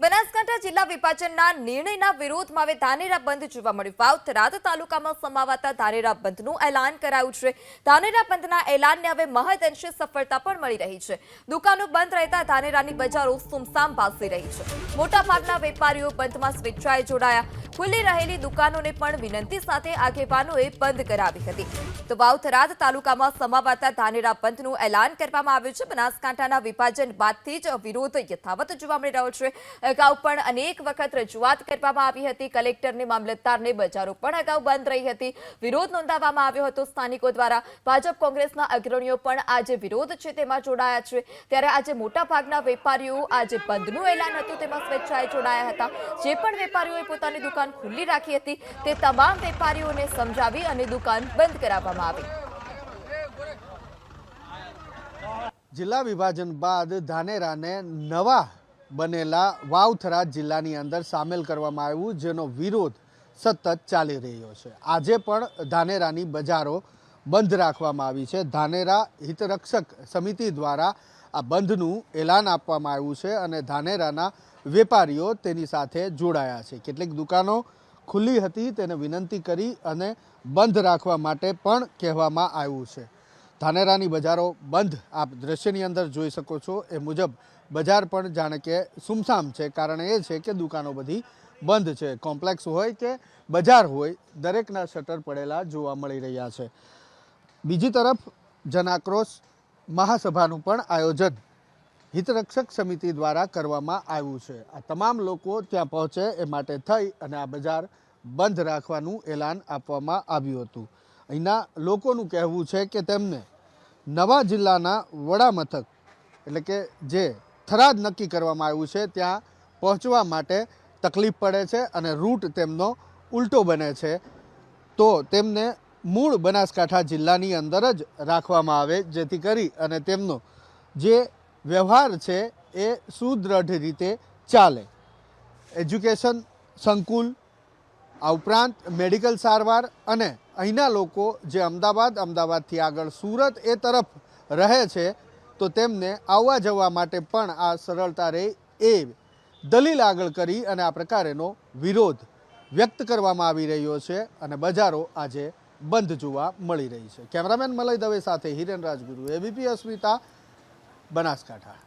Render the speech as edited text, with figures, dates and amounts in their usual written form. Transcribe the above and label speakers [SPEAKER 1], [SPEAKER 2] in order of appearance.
[SPEAKER 1] બનાસકાંઠા જિલ્લા વિભાજનના નિર્ણયના વિરોધમાં હવે ધાનેરા બંધ જોવા મળ્યું. વાવ થરાદ તાલુકામાં સમાવાતા ધાનેરા બંધનું એલાન કરાયું છે. ધાનેરા બંધના એલાનને હવે મહદઅંશે સફળતા પણ મળી રહી છે. દુકાનો બંધ રહેતા ધાનેરાની બજારો સુમસામ ભાસી રહી છે. મોટાભાગના વેપારીઓ બંધમાં સ્વેચ્છાએ જોડાયા. ખુલ્લી રહેલી દુકાનોને પણ વિનંતી સાથે આગેવાનોએ બંધ કરાવી હતી. તો વાવ થરાદ તાલુકામાં સમાવાતા ધાનેરા બંધનું એલાન કરવામાં આવ્યું છે. બનાસકાંઠાના વિભાજન બાદથી જ વિરોધ યથાવત જોવા મળી રહ્યો છે. અગાઉ પણ અનેક વખત રજૂઆત કરવામાં આવી હતી. કલેક્ટરને, મામલતદારને બજારો પણ અગાઉ બંધ રહી હતી. વિરોધ નોંધાવવામાં આવ્યો હતો સ્થાનિકો દ્વારા. ભાજપ કોંગ્રેસના અગ્રણીઓ પણ આજે વિરોધ છે તેમાં જોડાયા છે. ત્યારે આજે મોટાભાગના વેપારીઓ આજે બંધનું એલાન હતું તેમાં સ્વેચ્છાએ જોડાયા હતા. જે પણ વેપારીઓએ પોતાની દુકાન ખુલ્લી રાખી હતી તે તમામ વેપારીઓને સમજાવી અને દુકાન બંધ કરાવવામાં આવી.
[SPEAKER 2] જિલ્લા વિભાજન બાદ ધાનેરાને નવા બનેલા વાવ થરાદ જિલ્લાની અંદર સામેલ કરવામાં આવ્યું, જેનો વિરોધ સતત ચાલી રહ્યો છે. આજે પણ ધાનેરાની બજારો બંધ રાખવામાં આવી છે. ધાનેરા હિતરક્ષક સમિતિ દ્વારા આ બંધનું એલાન આપવામાં આવ્યું છે અને ધાનેરાના વેપારીઓ તેની સાથે જોડાયા છે. કેટલીક દુકાનો ખુલ્લી હતી તેને વિનંતી કરી અને બંધ રાખવા માટે પણ કહેવામાં આવ્યું છે. ધાનેરાની બજારો બંધ આપ દ્રશ્યની અંદર જોઈ શકો છો એ મુજબ બજાર પણ જાણે કે સુમસામ છે. કારણ એ છે કે દુકાનો બધી બંધ છે. કોમ્પ્લેક્સ હોય કે બજાર હોય, દરેકના શટર પડેલા જોવા મળી રહ્યા છે. બીજી તરફ જનાક્રોશ મહાસભાનું પણ આયોજન હિતરક્ષક સમિતિ દ્વારા કરવામાં આવ્યું છે. આ તમામ લોકો ત્યાં પહોંચે એ માટે થઈ અને આ બજાર બંધ રાખવાનું એલાન આપવામાં આવ્યું હતું. અહીંના લોકોનું કહેવું છે કે તેમને નવા જિલ્લાના વડા મથક એટલે કે જે થરાદ નક્કી કરવામાં આવ્યું છે ત્યાં પહોંચવા માટે તકલીફ પડે છે અને રૂટ તેમનો ઉલટો બને છે. તો તેમને મૂળ બનાસકાંઠા જિલ્લાની અંદર જ રાખવામાં આવે, જેથી કરી અને તેમનો જે વ્યવહાર છે એ સુદૃઢ રીતે ચાલે. એજ્યુકેશન સંકુલ, આ ઉપરાંત મેડિકલ સારવાર અને અહીંના લોકો જે અમદાવાદથી આગળ સુરત એ તરફ રહે છે તો તેમને આવવા જવા માટે પણ આ સરળતા રહે એ દલીલ આગળ કરી અને આ પ્રકારેનો વિરોધ વ્યક્ત કરવામાં આવી રહ્યો છે અને બજારો આજે બંધ જોવા મળી રહી છે. કેમેરામેન મલય દવે સાથે હિરેન રાજગુરુ, એબીપી અસ્મિતા, બનાસકાંઠા.